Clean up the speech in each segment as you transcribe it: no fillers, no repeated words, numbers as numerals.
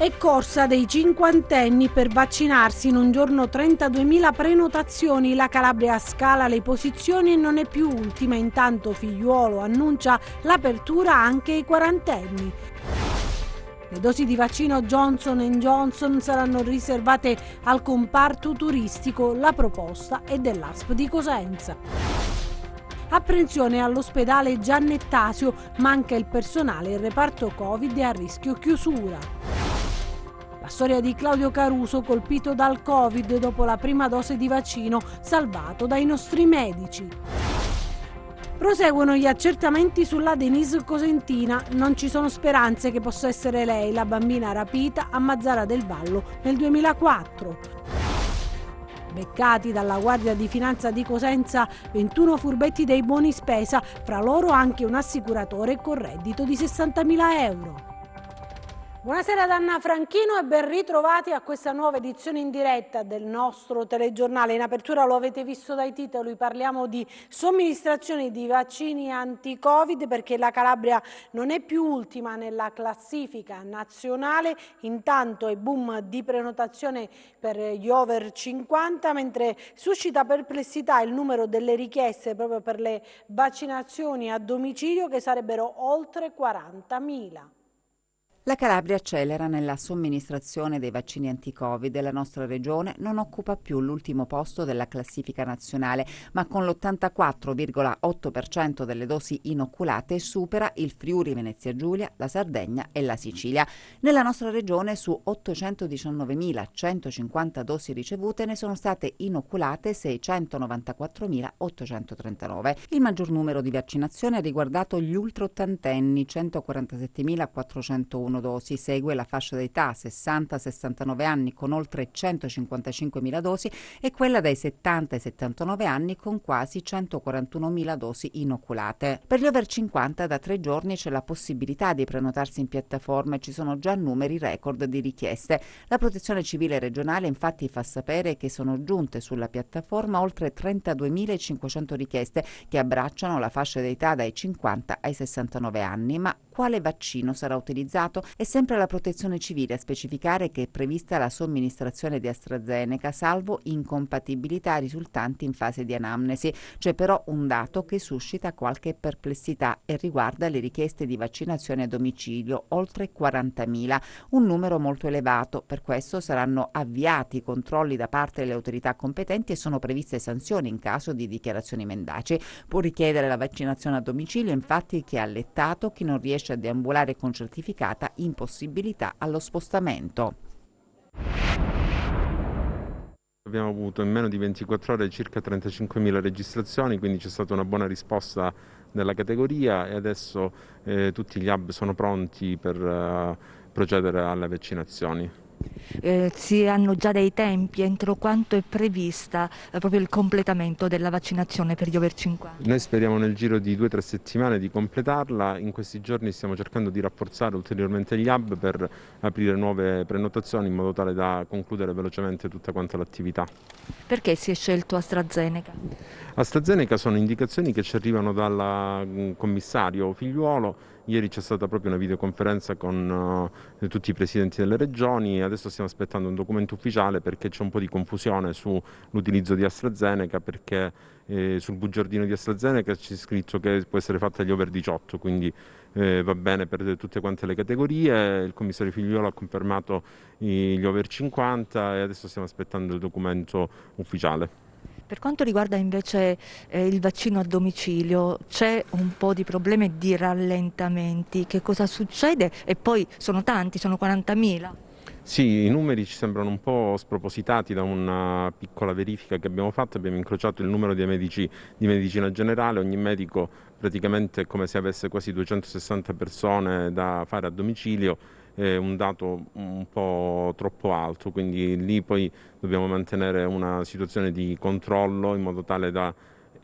E corsa dei cinquantenni per vaccinarsi. In un giorno 32.000 prenotazioni. La Calabria scala le posizioni e non è più ultima. Intanto Figliuolo annuncia l'apertura anche ai quarantenni. Le dosi di vaccino Johnson & Johnson saranno riservate al comparto turistico. La proposta è dell'ASP di Cosenza. Apprensione all'ospedale Giannettasio. Manca il personale, il reparto Covid è a rischio chiusura. La storia di Claudio Caruso, colpito dal Covid dopo la prima dose di vaccino, salvato dai nostri medici. Proseguono gli accertamenti sulla Denise Cosentina. Non ci sono speranze che possa essere lei la bambina rapita a Mazzara del Vallo nel 2004. Beccati dalla Guardia di Finanza di Cosenza 21 furbetti dei buoni spesa, fra loro anche un assicuratore con reddito di 60.000 euro. Buonasera da Anna Franchino e ben ritrovati a questa nuova edizione in diretta del nostro telegiornale. In apertura lo avete visto dai titoli, parliamo di somministrazione di vaccini anti-Covid perché la Calabria non è più ultima nella classifica nazionale. Intanto è boom di prenotazione per gli over 50, mentre suscita perplessità il numero delle richieste proprio per le vaccinazioni a domicilio che sarebbero oltre 40.000. La Calabria accelera nella somministrazione dei vaccini anti-Covid e la nostra regione non occupa più l'ultimo posto della classifica nazionale, ma con l'84,8% delle dosi inoculate supera il Friuli Venezia Giulia, la Sardegna e la Sicilia. Nella nostra regione su 819.150 dosi ricevute ne sono state inoculate 694.839. Il maggior numero di vaccinazioni ha riguardato gli ultraottantenni, 147.401 dosi, segue la fascia d'età 60-69 anni con oltre 155.000 dosi e quella dai 70 ai 79 anni con quasi 141.000 dosi inoculate. Per gli over 50 da 3 giorni c'è la possibilità di prenotarsi in piattaforma e ci sono già numeri record di richieste. La Protezione Civile regionale infatti fa sapere che sono giunte sulla piattaforma oltre 32.500 richieste che abbracciano la fascia d'età dai 50 ai 69 anni, ma quale vaccino sarà utilizzato? È sempre la Protezione Civile a specificare che è prevista la somministrazione di AstraZeneca, salvo incompatibilità risultanti in fase di anamnesi. C'è però un dato che suscita qualche perplessità e riguarda le richieste di vaccinazione a domicilio, oltre 40.000, un numero molto elevato. Per questo saranno avviati controlli da parte delle autorità competenti e sono previste sanzioni in caso di dichiarazioni mendaci. Può richiedere la vaccinazione a domicilio, infatti, chi è allettato, chi non riesce a deambulare con certificata impossibilità allo spostamento. Abbiamo avuto in meno di 24 ore circa 35.000 registrazioni, quindi c'è stata una buona risposta della categoria e adesso tutti gli hub sono pronti per procedere alle vaccinazioni. Si hanno già dei tempi, entro quanto è prevista proprio il completamento della vaccinazione per gli over 50? Noi speriamo nel giro di 2 o 3 settimane di completarla. In questi giorni stiamo cercando di rafforzare ulteriormente gli hub per aprire nuove prenotazioni in modo tale da concludere velocemente tutta quanta l'attività. Perché si è scelto AstraZeneca? AstraZeneca sono indicazioni che ci arrivano dal commissario Figliuolo. Ieri c'è stata proprio una videoconferenza con tutti i presidenti delle regioni. Adesso stiamo aspettando un documento ufficiale perché c'è un po' di confusione sull'utilizzo di AstraZeneca, perché sul bugiardino di AstraZeneca c'è scritto che può essere fatta agli over 18, quindi va bene per tutte quante le categorie. Il commissario Figliuolo ha confermato gli over 50 e adesso stiamo aspettando il documento ufficiale. Per quanto riguarda invece il vaccino a domicilio, c'è un po' di problemi di rallentamenti. Che cosa succede? E poi sono tanti, sono 40.000. Sì, i numeri ci sembrano un po' spropositati. Da una piccola verifica che abbiamo fatto abbiamo incrociato il numero di medici di medicina generale. Ogni medico praticamente è come se avesse quasi 260 persone da fare a domicilio. È un dato un po' troppo alto, quindi lì poi dobbiamo mantenere una situazione di controllo in modo tale da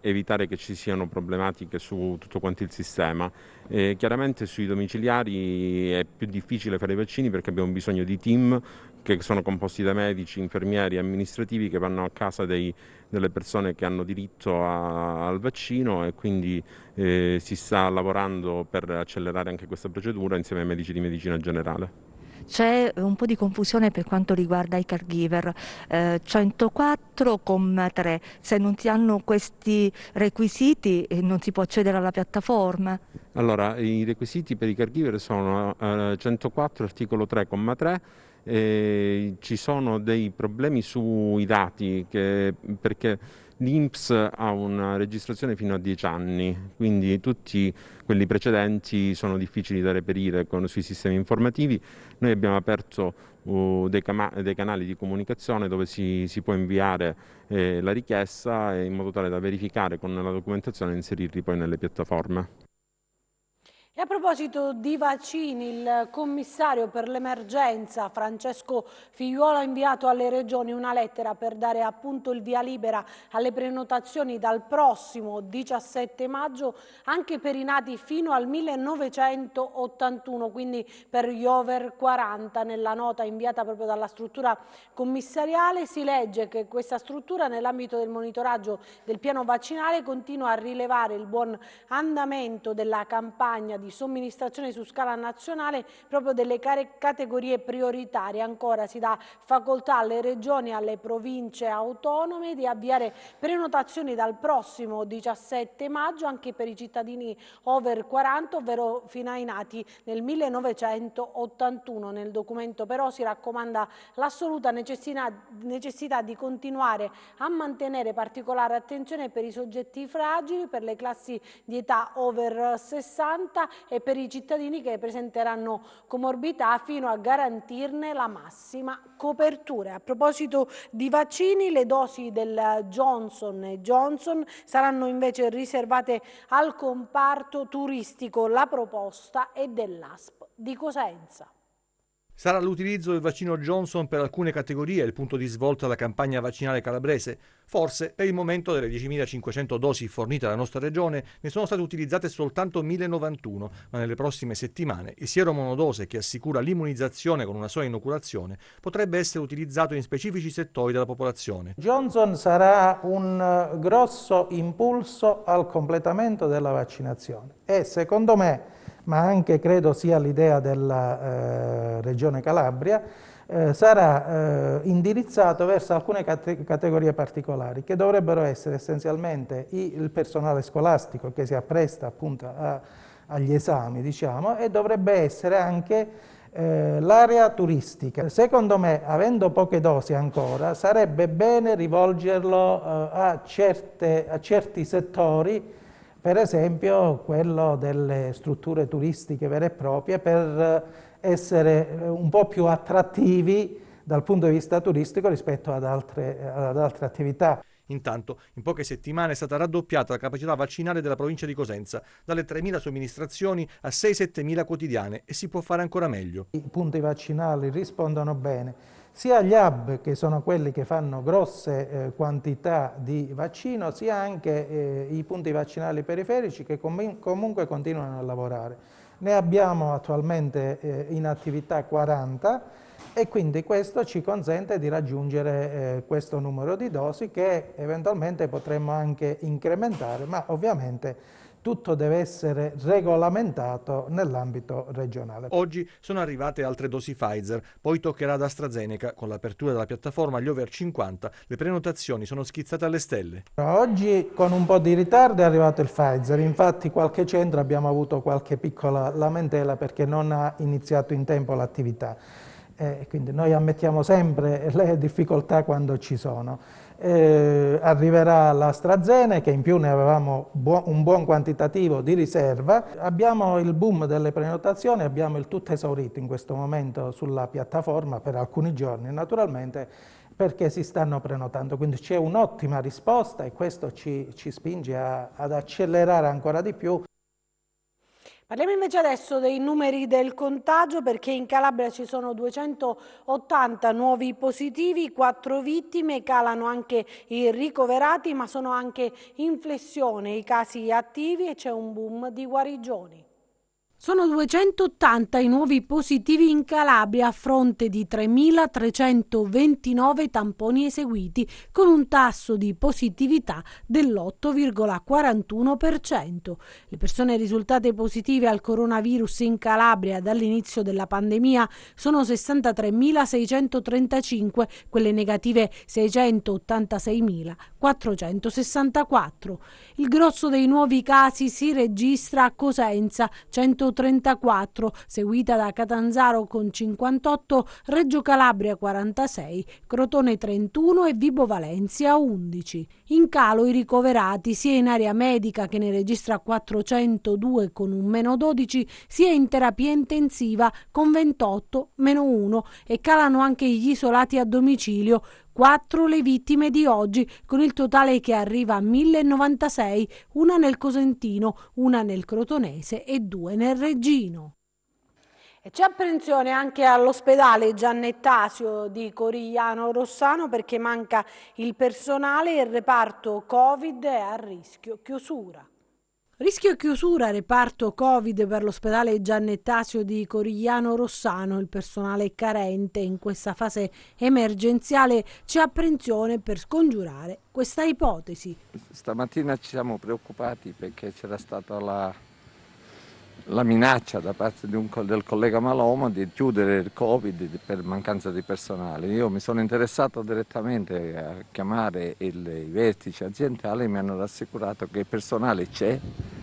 evitare che ci siano problematiche su tutto quanto il sistema. Chiaramente sui domiciliari è più difficile fare i vaccini perché abbiamo bisogno di team che sono composti da medici, infermieri e amministrativi che vanno a casa delle persone che hanno diritto al vaccino e quindi si sta lavorando per accelerare anche questa procedura insieme ai medici di medicina generale. c'è un po' di confusione per quanto riguarda i caregiver. 104,3, se non si hanno questi requisiti non si può accedere alla piattaforma. Allora, i requisiti per i caregiver sono 104, articolo 3,3. Ci sono dei problemi sui dati perché l'INPS ha una registrazione fino a 10 anni, quindi tutti quelli precedenti sono difficili da reperire sui sistemi informativi. Noi abbiamo aperto dei canali di comunicazione dove si può inviare la richiesta in modo tale da verificare con la documentazione e inserirli poi nelle piattaforme. E a proposito di vaccini, il commissario per l'emergenza Francesco Figliuolo ha inviato alle regioni una lettera per dare appunto il via libera alle prenotazioni dal prossimo 17 maggio anche per i nati fino al 1981, quindi per gli over 40. Nella nota inviata proprio dalla struttura commissariale si legge che questa struttura nell'ambito del monitoraggio del piano vaccinale continua a rilevare il buon andamento della campagna di somministrazione su scala nazionale proprio delle categorie prioritarie. Ancora si dà facoltà alle regioni e alle province autonome di avviare prenotazioni dal prossimo 17 maggio anche per i cittadini over 40, ovvero fino ai nati nel 1981. Nel documento però si raccomanda l'assoluta necessità di continuare a mantenere particolare attenzione per i soggetti fragili, per le classi di età over 60 e per i cittadini che presenteranno comorbidità fino a garantirne la massima copertura. A proposito di vaccini, le dosi del Johnson & Johnson saranno invece riservate al comparto turistico. La proposta è dell'ASP di Cosenza. Sarà l'utilizzo del vaccino Johnson per alcune categorie il punto di svolta della campagna vaccinale calabrese. Forse, per il momento, delle 10.500 dosi fornite alla nostra regione, ne sono state utilizzate soltanto 1.091, ma nelle prossime settimane il siero monodose, che assicura l'immunizzazione con una sola inoculazione, potrebbe essere utilizzato in specifici settori della popolazione. Johnson sarà un grosso impulso al completamento della vaccinazione e, secondo me, ma anche credo sia l'idea della Regione Calabria, sarà indirizzato verso alcune categorie particolari che dovrebbero essere essenzialmente il personale scolastico che si appresta appunto agli esami, diciamo, e dovrebbe essere anche l'area turistica. Secondo me, avendo poche dosi ancora, sarebbe bene rivolgerlo a certi settori, per esempio quello delle strutture turistiche vere e proprie, per essere un po' più attrattivi dal punto di vista turistico rispetto ad altre attività. Intanto, in poche settimane è stata raddoppiata la capacità vaccinale della provincia di Cosenza, dalle 3.000 somministrazioni a 6-7.000 quotidiane, e si può fare ancora meglio. I punti vaccinali rispondono bene sia agli hub, che sono quelli che fanno grosse quantità di vaccino, sia anche i punti vaccinali periferici che comunque continuano a lavorare. Ne abbiamo attualmente in attività 40 e quindi questo ci consente di raggiungere questo numero di dosi che eventualmente potremmo anche incrementare, ma ovviamente tutto deve essere regolamentato nell'ambito regionale. Oggi sono arrivate altre dosi Pfizer, poi toccherà ad AstraZeneca. Con l'apertura della piattaforma agli over 50, le prenotazioni sono schizzate alle stelle. Oggi con un po' di ritardo è arrivato il Pfizer, infatti qualche centro abbiamo avuto qualche piccola lamentela perché non ha iniziato in tempo l'attività. Quindi noi ammettiamo sempre le difficoltà quando ci sono. Arriverà l'AstraZeneca, in più ne avevamo un buon quantitativo di riserva. Abbiamo il boom delle prenotazioni, abbiamo il tutto esaurito in questo momento sulla piattaforma per alcuni giorni, naturalmente, perché si stanno prenotando. Quindi c'è un'ottima risposta e questo ci spinge ad accelerare ancora di più. Parliamo invece adesso dei numeri del contagio, perché in Calabria ci sono 280 nuovi positivi, 4 vittime, calano anche i ricoverati, ma sono anche in flessione i casi attivi e c'è un boom di guarigioni. Sono 280 i nuovi positivi in Calabria a fronte di 3.329 tamponi eseguiti, con un tasso di positività dell'8,41%. Le persone risultate positive al coronavirus in Calabria dall'inizio della pandemia sono 63.635, quelle negative 686.464. Il grosso dei nuovi casi si registra a Cosenza, 134, seguita da Catanzaro con 58, Reggio Calabria 46, Crotone 31 e Vibo Valentia 11. In calo i ricoverati sia in area medica, che ne registra 402 con un -12, sia in terapia intensiva con 28 -1, e calano anche gli isolati a domicilio. 4 le vittime di oggi, con il totale che arriva a 1.096, una nel Cosentino, una nel Crotonese e 2 nel Reggino. E c'è apprensione anche all'ospedale Giannettasio di Corigliano Rossano perché manca il personale e il reparto Covid è a rischio chiusura. Rischio chiusura, reparto Covid per l'ospedale Giannettasio di Corigliano Rossano. Il personale è carente in questa fase emergenziale. C'è apprensione per scongiurare questa ipotesi. Stamattina ci siamo preoccupati perché c'era stata la minaccia da parte del collega Maloma di chiudere il Covid per mancanza di personale. Io mi sono interessato direttamente a chiamare i vertici aziendali e mi hanno rassicurato che il personale c'è,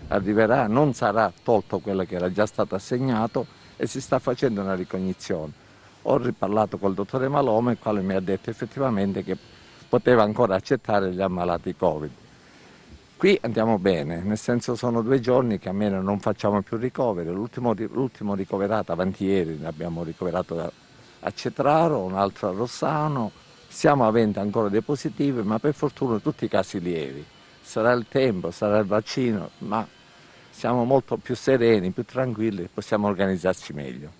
arriverà, non sarà tolto quello che era già stato assegnato e si sta facendo una ricognizione. Ho riparlato col dottore Maloma, il quale mi ha detto effettivamente che poteva ancora accettare gli ammalati Covid. Qui andiamo bene, nel senso sono 2 giorni che almeno non facciamo più ricoveri. L'ultimo ricoverato avanti ieri l'abbiamo ricoverato a Cetraro, un altro a Rossano. Stiamo avendo ancora dei positivi, ma per fortuna tutti i casi lievi. Sarà il tempo, sarà il vaccino, ma siamo molto più sereni, più tranquilli e possiamo organizzarci meglio.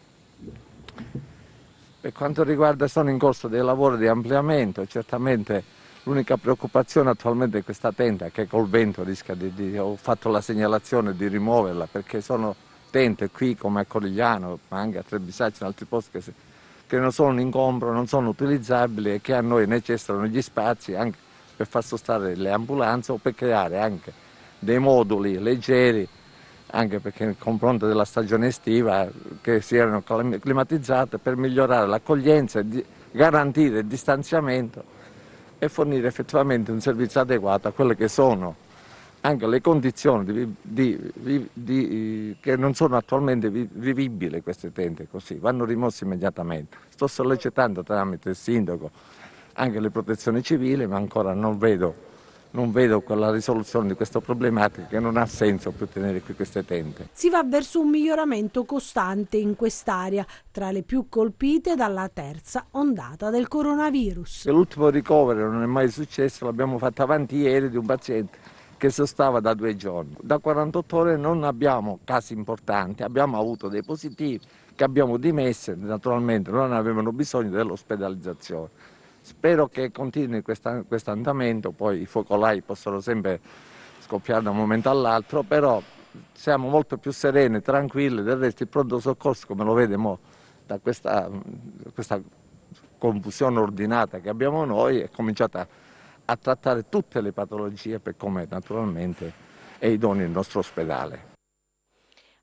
Per quanto riguarda, sono in corso dei lavori di ampliamento, certamente. L'unica preoccupazione attualmente è questa tenda che col vento rischia ho fatto la segnalazione di rimuoverla perché sono tende qui come a Corigliano, ma anche a Trebisaccio in altri posti che non sono un ingombro, non sono utilizzabili e che a noi necessitano gli spazi anche per far sostare le ambulanze o per creare anche dei moduli leggeri, anche perché nel confronto della stagione estiva che siano climatizzate per migliorare l'accoglienza e garantire il distanziamento e fornire effettivamente un servizio adeguato a quelle che sono anche le condizioni che non sono attualmente vivibili queste tende così, vanno rimosse immediatamente. Sto sollecitando tramite il sindaco anche le protezioni civili, ma ancora non vedo quella risoluzione di questa problematica che non ha senso più tenere qui queste tende. Si va verso un miglioramento costante in quest'area, tra le più colpite dalla terza ondata del coronavirus. L'ultimo ricovero non è mai successo, l'abbiamo fatto avanti ieri di un paziente che sostava da 2 giorni. Da 48 ore non abbiamo casi importanti, abbiamo avuto dei positivi che abbiamo dimessi, naturalmente non avevano bisogno dell'ospedalizzazione. Spero che continui questo andamento, poi i focolai possono sempre scoppiare da un momento all'altro, però siamo molto più sereni, tranquilli. Del resto il pronto soccorso, come lo vediamo da questa confusione ordinata che abbiamo noi, è cominciata a trattare tutte le patologie per come naturalmente è idoneo il nostro ospedale.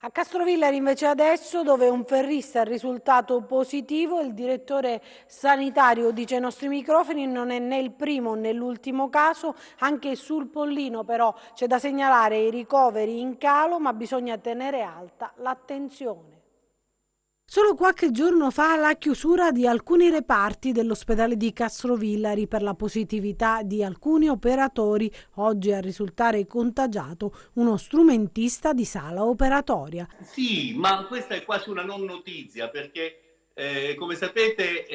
A Castrovillari invece adesso, dove un ferrista è risultato positivo, il direttore sanitario dice ai nostri microfoni non è né il primo né l'ultimo caso, anche sul Pollino però c'è da segnalare i ricoveri in calo, ma bisogna tenere alta l'attenzione. Solo qualche giorno fa la chiusura di alcuni reparti dell'ospedale di Castrovillari per la positività di alcuni operatori. Oggi a risultare contagiato uno strumentista di sala operatoria. Sì, ma questa è quasi una non notizia perché come sapete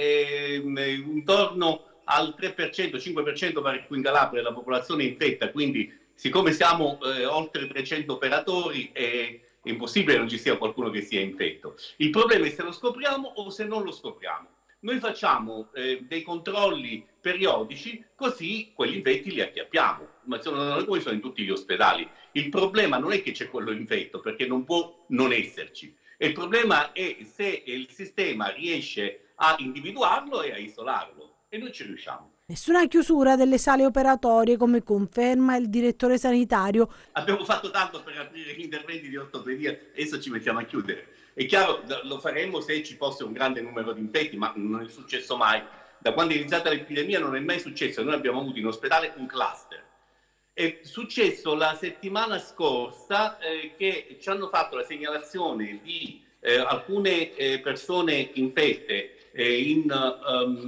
intorno al 3%, 5% pare qui in Calabria la popolazione è infetta, quindi siccome siamo oltre 300 operatori è impossibile che non ci sia qualcuno che sia infetto. Il problema è se lo scopriamo o se non lo scopriamo. Noi facciamo dei controlli periodici, così quegli infetti li acchiappiamo, ma sono come sono in tutti gli ospedali. Il problema non è che c'è quello infetto, perché non può non esserci. E il problema è se il sistema riesce a individuarlo e a isolarlo, e noi ci riusciamo. Nessuna chiusura delle sale operatorie, come conferma il direttore sanitario. Abbiamo fatto tanto per aprire gli interventi di ortopedia, adesso ci mettiamo a chiudere. È chiaro, lo faremo se ci fosse un grande numero di infetti, ma non è successo mai. Da quando è iniziata l'epidemia non è mai successo. Noi abbiamo avuto in ospedale un cluster. È successo la settimana scorsa che ci hanno fatto la segnalazione di alcune persone infette in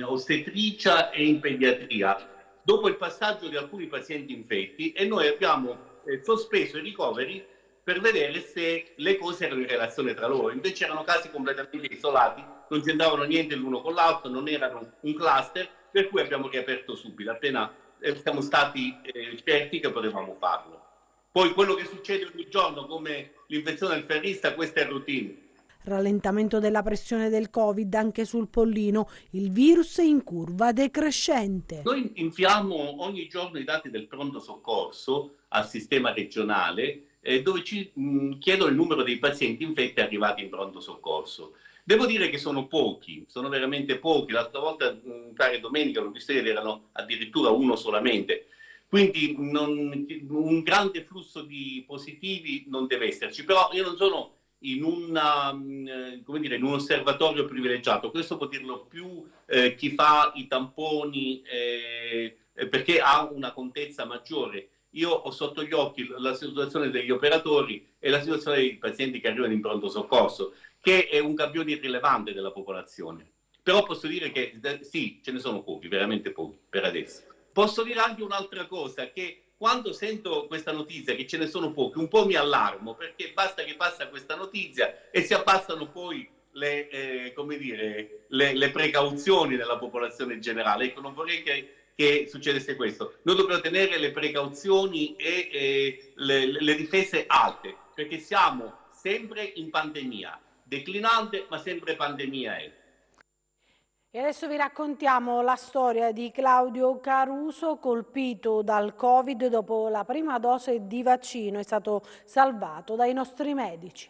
ostetricia e in pediatria dopo il passaggio di alcuni pazienti infetti, e noi abbiamo sospeso i ricoveri per vedere se le cose erano in relazione tra loro. Invece erano casi completamente isolati, non c'entravano niente l'uno con l'altro, non erano un cluster, per cui abbiamo riaperto subito, appena siamo stati certi che potevamo farlo. Poi quello che succede ogni giorno, come l'infezione del ferrista, questa è routine. Rallentamento della pressione del Covid anche sul Pollino, il virus è in curva decrescente. Noi inviamo ogni giorno i dati del pronto soccorso al sistema regionale, dove ci chiedono il numero dei pazienti infetti arrivati in pronto soccorso. Devo dire che sono pochi, sono veramente pochi. L'altra volta, pare domenica, l'ho visto ieri, erano addirittura uno solamente. Quindi un grande flusso di positivi non deve esserci. Però io non sono in un osservatorio privilegiato. Questo può dirlo più chi fa i tamponi, perché ha una contezza maggiore. Io ho sotto gli occhi la situazione degli operatori e la situazione dei pazienti che arrivano in pronto soccorso, che è un campione irrilevante della popolazione. Però posso dire che sì, ce ne sono pochi, veramente pochi per adesso. Posso dire anche un'altra cosa, che quando sento questa notizia che ce ne sono pochi, un po' mi allarmo, perché basta che passa questa notizia e si abbassano poi le precauzioni nella popolazione generale. Ecco, non vorrei che succedesse questo. Noi dobbiamo tenere le precauzioni e le difese alte, perché siamo sempre in pandemia, declinante, ma sempre pandemia è. E adesso vi raccontiamo la storia di Claudio Caruso, colpito dal Covid dopo la prima dose di vaccino. È stato salvato dai nostri medici.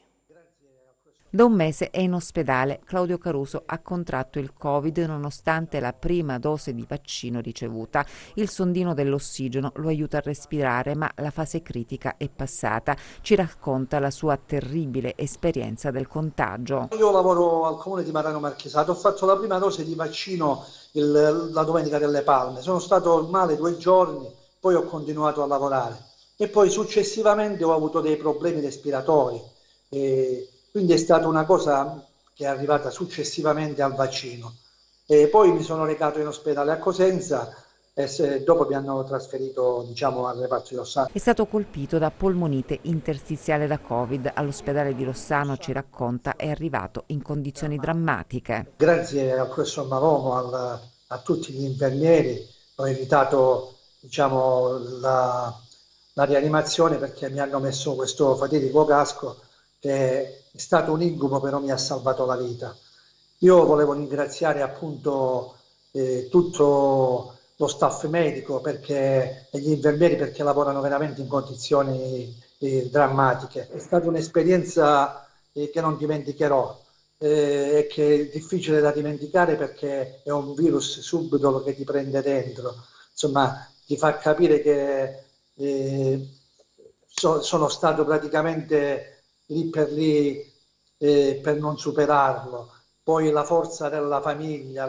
Da un mese è in ospedale. Claudio Caruso ha contratto il Covid nonostante la prima dose di vaccino ricevuta. Il sondino dell'ossigeno lo aiuta a respirare, ma la fase critica è passata. Ci racconta la sua terribile esperienza del contagio. Io lavoro al comune di Marano Marchesato, ho fatto la prima dose di vaccino la domenica delle Palme. Sono stato male 2 giorni, poi ho continuato a lavorare e poi successivamente ho avuto dei problemi respiratori. Quindi è stata una cosa che è arrivata successivamente al vaccino. E poi mi sono recato in ospedale a Cosenza e dopo mi hanno trasferito, al reparto di Rossano. È stato colpito da polmonite interstiziale da Covid. All'ospedale di Rossano, ci racconta, è arrivato in condizioni drammatiche. Grazie al professor Malomo, a tutti gli infermieri, ho evitato la rianimazione perché mi hanno messo questo fatidico casco che è stato un incubo, però mi ha salvato la vita. Io volevo ringraziare appunto tutto lo staff medico e gli infermieri, perché lavorano veramente in condizioni drammatiche. È stata un'esperienza che non dimenticherò e che è difficile da dimenticare, perché è un virus subdolo che ti prende dentro. Insomma, ti fa capire che sono stato praticamente lì per non superarlo. Poi la forza della famiglia,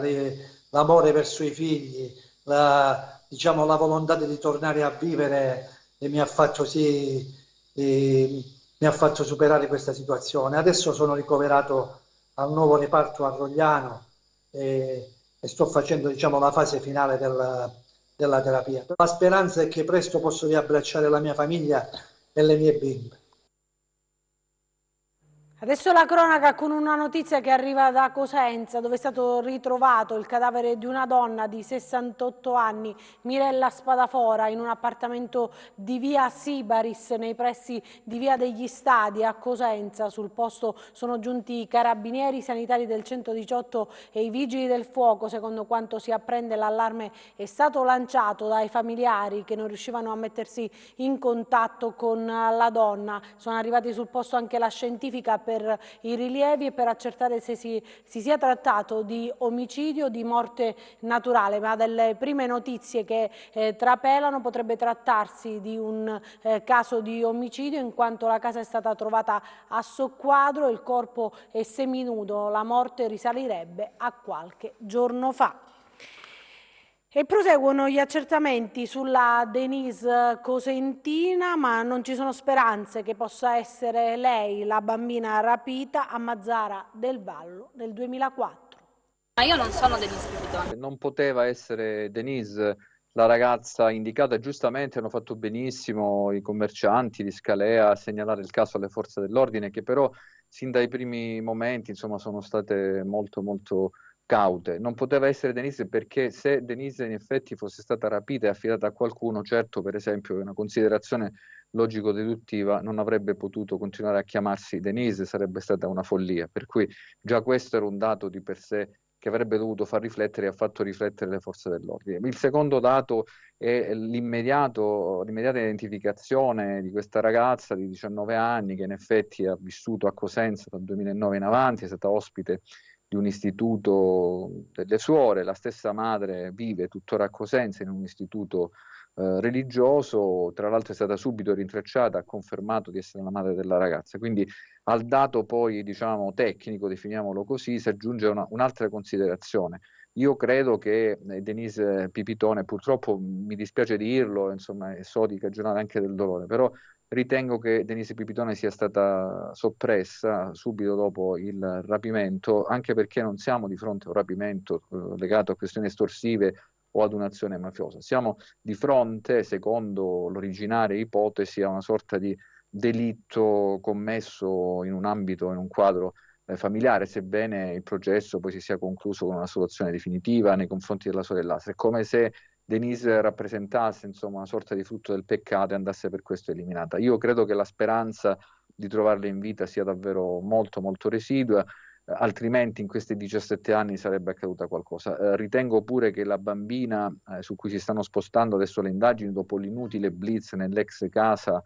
l'amore verso i figli, la volontà di tornare a vivere mi ha fatto superare questa situazione. Adesso sono ricoverato al nuovo reparto a Rogliano e sto facendo la fase finale della terapia. La speranza è che presto posso riabbracciare la mia famiglia e le mie bimbe. Adesso la cronaca con una notizia che arriva da Cosenza, dove è stato ritrovato il cadavere di una donna di 68 anni, Mirella Spadafora, in un appartamento di via Sibaris, nei pressi di via degli Stadi a Cosenza. Sul posto sono giunti i carabinieri, i sanitari del 118 e i vigili del fuoco. Secondo quanto si apprende, l'allarme è stato lanciato dai familiari che non riuscivano a mettersi in contatto con la donna. Sono arrivati sul posto anche la scientifica per i rilievi e per accertare se si sia trattato di omicidio o di morte naturale, ma dalle prime notizie che trapelano potrebbe trattarsi di un caso di omicidio, in quanto la casa è stata trovata a soqquadro, il corpo è seminudo, la morte risalirebbe a qualche giorno fa. E proseguono gli accertamenti sulla Denise cosentina, ma non ci sono speranze che possa essere lei la bambina rapita a Mazzara del Vallo nel 2004. Ma io non sono Denise Pipitone. Non poteva essere Denise la ragazza indicata, giustamente hanno fatto benissimo i commercianti di Scalea a segnalare il caso alle forze dell'ordine, che però sin dai primi momenti insomma sono state molto caute. Non poteva essere Denise perché se Denise in effetti fosse stata rapita e affidata a qualcuno, certo, per esempio, è una considerazione logico-deduttiva, non avrebbe potuto continuare a chiamarsi Denise, sarebbe stata una follia. Per cui già questo era un dato di per sé che avrebbe dovuto far riflettere e ha fatto riflettere le forze dell'ordine. Il secondo dato è l'immediata identificazione di questa ragazza di 19 anni che in effetti ha vissuto a Cosenza dal 2009 in avanti, è stata ospite di un istituto delle suore, la stessa madre vive tuttora a Cosenza in un istituto religioso, tra l'altro è stata subito rintracciata, ha confermato di essere la madre della ragazza. Quindi al dato poi diciamo tecnico, definiamolo così, si aggiunge un'altra considerazione. Io credo che Denise Pipitone, purtroppo mi dispiace dirlo, insomma, so di cagionare anche del dolore, però ritengo che Denise Pipitone sia stata soppressa subito dopo il rapimento, anche perché non siamo di fronte a un rapimento legato a questioni estorsive o ad un'azione mafiosa. Siamo di fronte, secondo l'originaria ipotesi, a una sorta di delitto commesso in un ambito, in un quadro familiare, sebbene il processo poi si sia concluso con una soluzione definitiva nei confronti della sorellastra. È come se Denise rappresentasse insomma una sorta di frutto del peccato e andasse per questo eliminata. Io credo che la speranza di trovarla in vita sia davvero molto residua, altrimenti in questi 17 anni sarebbe accaduta qualcosa. Ritengo pure che la bambina su cui si stanno spostando adesso le indagini dopo l'inutile blitz nell'ex casa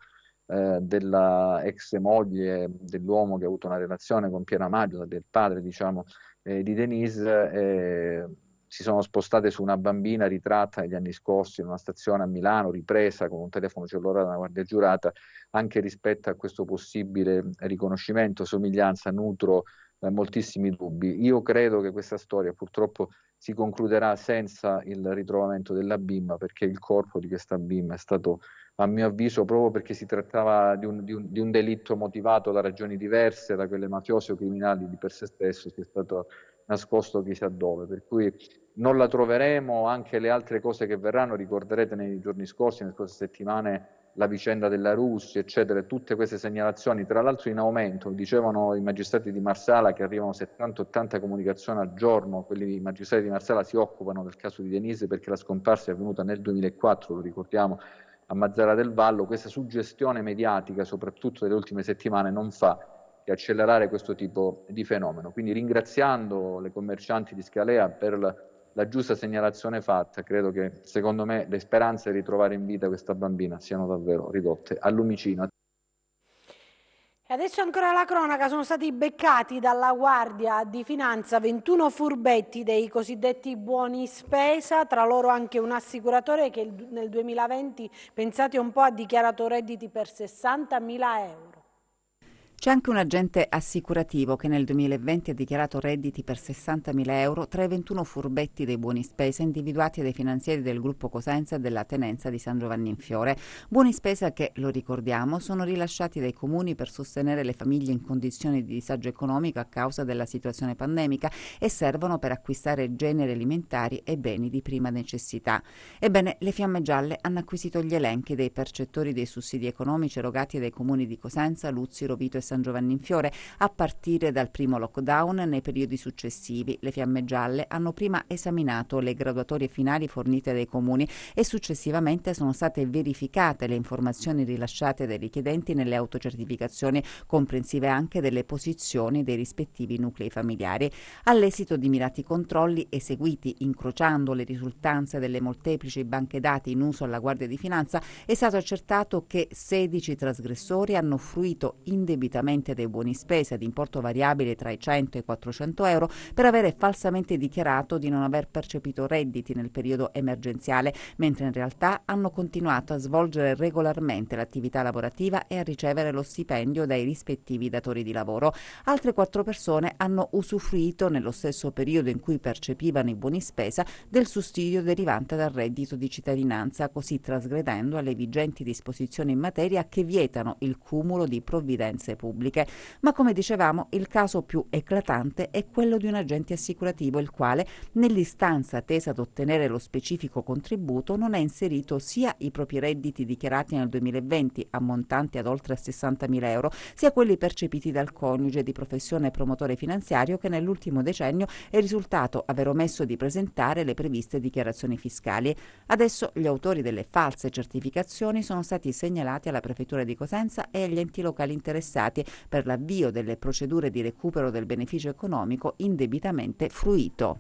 della ex moglie dell'uomo che ha avuto una relazione con Piera Maggio, del padre diciamo di Denise, si sono spostate su una bambina ritratta negli anni scorsi in una stazione a Milano, ripresa con un telefono cellulare da una guardia giurata. Anche rispetto a questo possibile riconoscimento, somiglianza, nutro moltissimi dubbi. Io credo che questa storia purtroppo si concluderà senza il ritrovamento della bimba, perché il corpo di questa bimba è stato, a mio avviso, proprio perché si trattava di un delitto motivato da ragioni diverse da quelle mafiose o criminali di per sé stesso, che è stato nascosto chissà dove, per cui non la troveremo. Anche le altre cose che verranno, ricorderete nei giorni scorsi, nelle scorse settimane, la vicenda della Russia, eccetera, tutte queste segnalazioni, tra l'altro in aumento, dicevano i magistrati di Marsala che arrivano 70-80 comunicazioni al giorno. Quelli magistrati di Marsala si occupano del caso di Denise perché la scomparsa è avvenuta nel 2004, lo ricordiamo, a Mazzara del Vallo. Questa suggestione mediatica, soprattutto delle ultime settimane, non fa che accelerare questo tipo di fenomeno. Quindi, ringraziando le commercianti di Scalea per la giusta segnalazione fatta, credo che, secondo me, le speranze di ritrovare in vita questa bambina siano davvero ridotte al lumicino. E adesso ancora la cronaca: sono stati beccati dalla Guardia di Finanza 21 furbetti dei cosiddetti buoni spesa, tra loro anche un assicuratore che nel 2020, pensate un po', ha dichiarato redditi per 60.000 euro. C'è anche un agente assicurativo che nel 2020 ha dichiarato redditi per 60.000 euro tra i 21 furbetti dei buoni spesa individuati dai finanzieri del gruppo Cosenza e della tenenza di San Giovanni in Fiore. Buoni spesa che, lo ricordiamo, sono rilasciati dai comuni per sostenere le famiglie in condizioni di disagio economico a causa della situazione pandemica e servono per acquistare generi alimentari e beni di prima necessità. Ebbene, le Fiamme Gialle hanno acquisito gli elenchi dei percettori dei sussidi economici erogati dai comuni di Cosenza, Luzzi, Rovito e San Giovanni in Fiore a partire dal primo lockdown nei periodi successivi. Le Fiamme Gialle hanno prima esaminato le graduatorie finali fornite dai comuni e successivamente sono state verificate le informazioni rilasciate dai richiedenti nelle autocertificazioni, comprensive anche delle posizioni dei rispettivi nuclei familiari. All'esito di mirati controlli eseguiti incrociando le risultanze delle molteplici banche dati in uso alla Guardia di Finanza, è stato accertato che 16 trasgressori hanno fruito indebitamente dei buoni spesa di importo variabile tra i 100 e i 400 euro per avere falsamente dichiarato di non aver percepito redditi nel periodo emergenziale, mentre in realtà hanno continuato a svolgere regolarmente l'attività lavorativa e a ricevere lo stipendio dai rispettivi datori di lavoro. Altre 4 persone hanno usufruito, nello stesso periodo in cui percepivano i buoni spesa, del sussidio derivante dal reddito di cittadinanza, così trasgredendo alle vigenti disposizioni in materia che vietano il cumulo di provvidenze pubbliche. Ma come dicevamo, il caso più eclatante è quello di un agente assicurativo, il quale nell'istanza tesa ad ottenere lo specifico contributo non ha inserito sia i propri redditi dichiarati nel 2020, ammontanti ad oltre 60.000 euro, sia quelli percepiti dal coniuge di professione promotore finanziario, che nell'ultimo decennio è risultato aver omesso di presentare le previste dichiarazioni fiscali. Adesso gli autori delle false certificazioni sono stati segnalati alla Prefettura di Cosenza e agli enti locali interessati per l'avvio delle procedure di recupero del beneficio economico indebitamente fruito.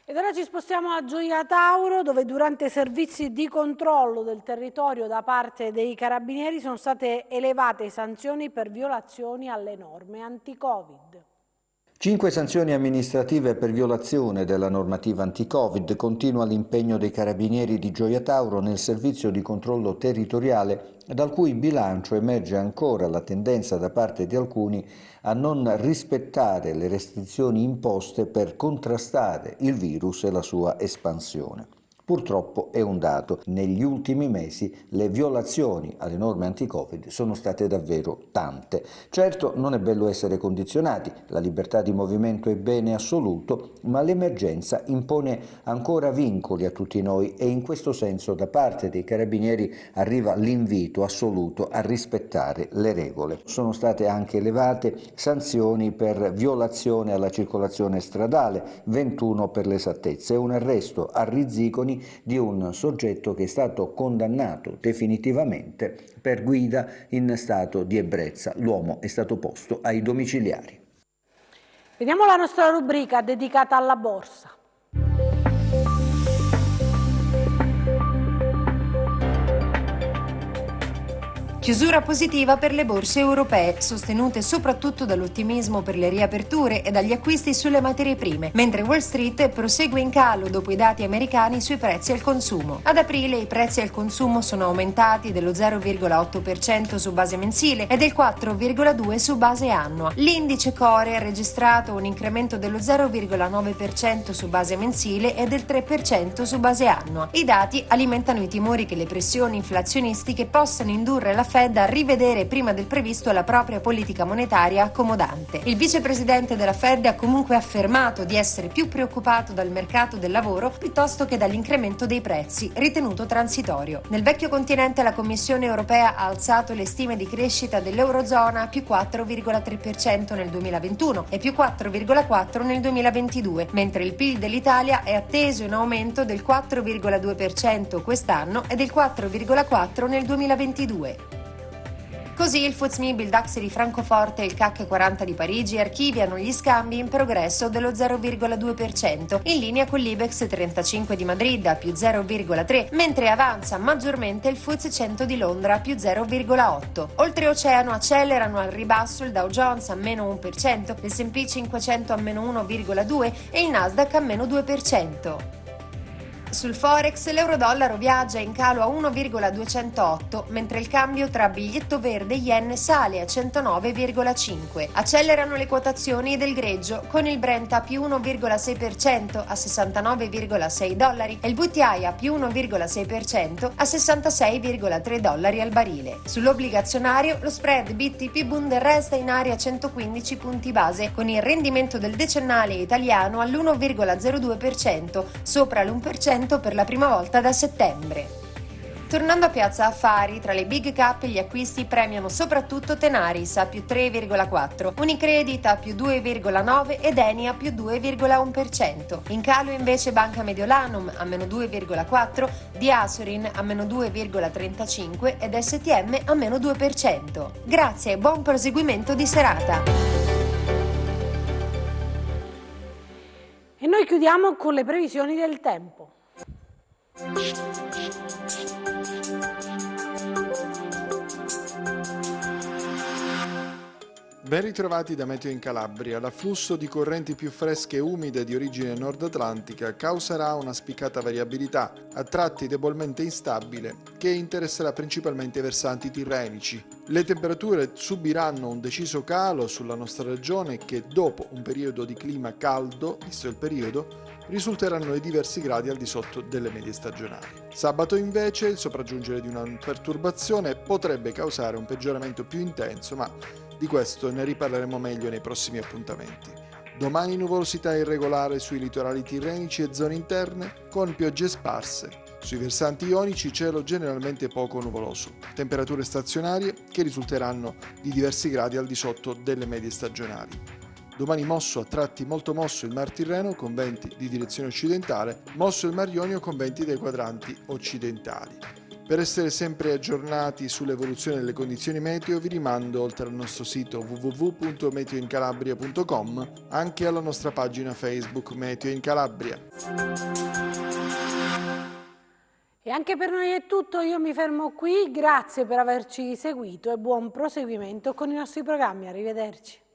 Ed ora ci spostiamo a Gioia Tauro, dove durante servizi di controllo del territorio da parte dei carabinieri sono state elevate sanzioni per violazioni alle norme anti-Covid. 5 sanzioni amministrative per violazione della normativa anti-Covid. Continua l'impegno dei carabinieri di Gioia Tauro nel servizio di controllo territoriale, dal cui bilancio emerge ancora la tendenza da parte di alcuni a non rispettare le restrizioni imposte per contrastare il virus e la sua espansione. Purtroppo è un dato, negli ultimi mesi le violazioni alle norme anti-Covid sono state davvero tante. Certo, non è bello essere condizionati, la libertà di movimento è bene assoluto, ma l'emergenza impone ancora vincoli a tutti noi e in questo senso da parte dei carabinieri arriva l'invito assoluto a rispettare le regole. Sono state anche elevate sanzioni per violazione alla circolazione stradale, 21 per l'esattezza, e un arresto a Rizziconi di un soggetto che è stato condannato definitivamente per guida in stato di ebbrezza. L'uomo è stato posto ai domiciliari. Vediamo la nostra rubrica dedicata alla borsa. Chiusura positiva per le borse europee, sostenute soprattutto dall'ottimismo per le riaperture e dagli acquisti sulle materie prime, mentre Wall Street prosegue in calo dopo i dati americani sui prezzi al consumo. Ad aprile i prezzi al consumo sono aumentati dello 0,8% su base mensile e del 4,2% su base annua. L'indice Core ha registrato un incremento dello 0,9% su base mensile e del 3% su base annua. I dati alimentano i timori che le pressioni inflazionistiche possano indurre la Fed a rivedere prima del previsto la propria politica monetaria accomodante. Il vicepresidente della Fed ha comunque affermato di essere più preoccupato dal mercato del lavoro piuttosto che dall'incremento dei prezzi, ritenuto transitorio. Nel vecchio continente la Commissione europea ha alzato le stime di crescita dell'Eurozona a più 4,3% nel 2021 e più 4,4% nel 2022, mentre il PIL dell'Italia è atteso in aumento del 4,2% quest'anno e del 4,4% nel 2022. Così il FTSE MIB, il DAX di Francoforte e il CAC 40 di Parigi archiviano gli scambi in progresso dello 0,2%, in linea con l'Ibex 35 di Madrid a più 0,3%, mentre avanza maggiormente il FTSE 100 di Londra a più 0,8%. Oltreoceano accelerano al ribasso il Dow Jones a meno 1%, l'S&P 500 a meno 1,2% e il Nasdaq a meno 2%. Sul Forex l'euro-dollaro viaggia in calo a 1,208, mentre il cambio tra biglietto verde e yen sale a 109,5. Accelerano le quotazioni del greggio, con il Brent a più 1,6% a $69,6 e il WTI a più 1,6% a $66,3 al barile. Sull'obbligazionario lo spread BTP Bund resta in area 115 punti base, con il rendimento del decennale italiano all'1,02%, sopra l'1% per la prima volta da settembre. Tornando a Piazza Affari, tra le big cap gli acquisti premiano soprattutto Tenaris a più 3,4%, Unicredit a più 2,9% ed Eni a più 2,1%. In calo invece Banca Mediolanum a meno 2,4%, Diasorin a meno 2,35% ed STM a meno 2%. Grazie e buon proseguimento di serata. E noi chiudiamo con le previsioni del tempo. Ben ritrovati da Meteo in Calabria. L'afflusso di correnti più fresche e umide di origine nord-atlantica causerà una spiccata variabilità, a tratti debolmente instabile, che interesserà principalmente i versanti tirrenici. Le temperature subiranno un deciso calo sulla nostra regione che, dopo un periodo di clima caldo, visto il periodo, risulteranno ai diversi gradi al di sotto delle medie stagionali. Sabato invece il sopraggiungere di una perturbazione potrebbe causare un peggioramento più intenso, ma di questo ne riparleremo meglio nei prossimi appuntamenti. Domani nuvolosità irregolare sui litorali tirrenici e zone interne, con piogge sparse. Sui versanti ionici cielo generalmente poco nuvoloso. Temperature stazionarie che risulteranno di diversi gradi al di sotto delle medie stagionali. Domani mosso a tratti molto mosso il Mar Tirreno con venti di direzione occidentale, mosso il Mar Ionio con venti dei quadranti occidentali. Per essere sempre aggiornati sull'evoluzione delle condizioni meteo vi rimando, oltre al nostro sito www.meteoincalabria.com, anche alla nostra pagina Facebook Meteo in Calabria. E anche per noi è tutto, io mi fermo qui, grazie per averci seguito e buon proseguimento con i nostri programmi, arrivederci.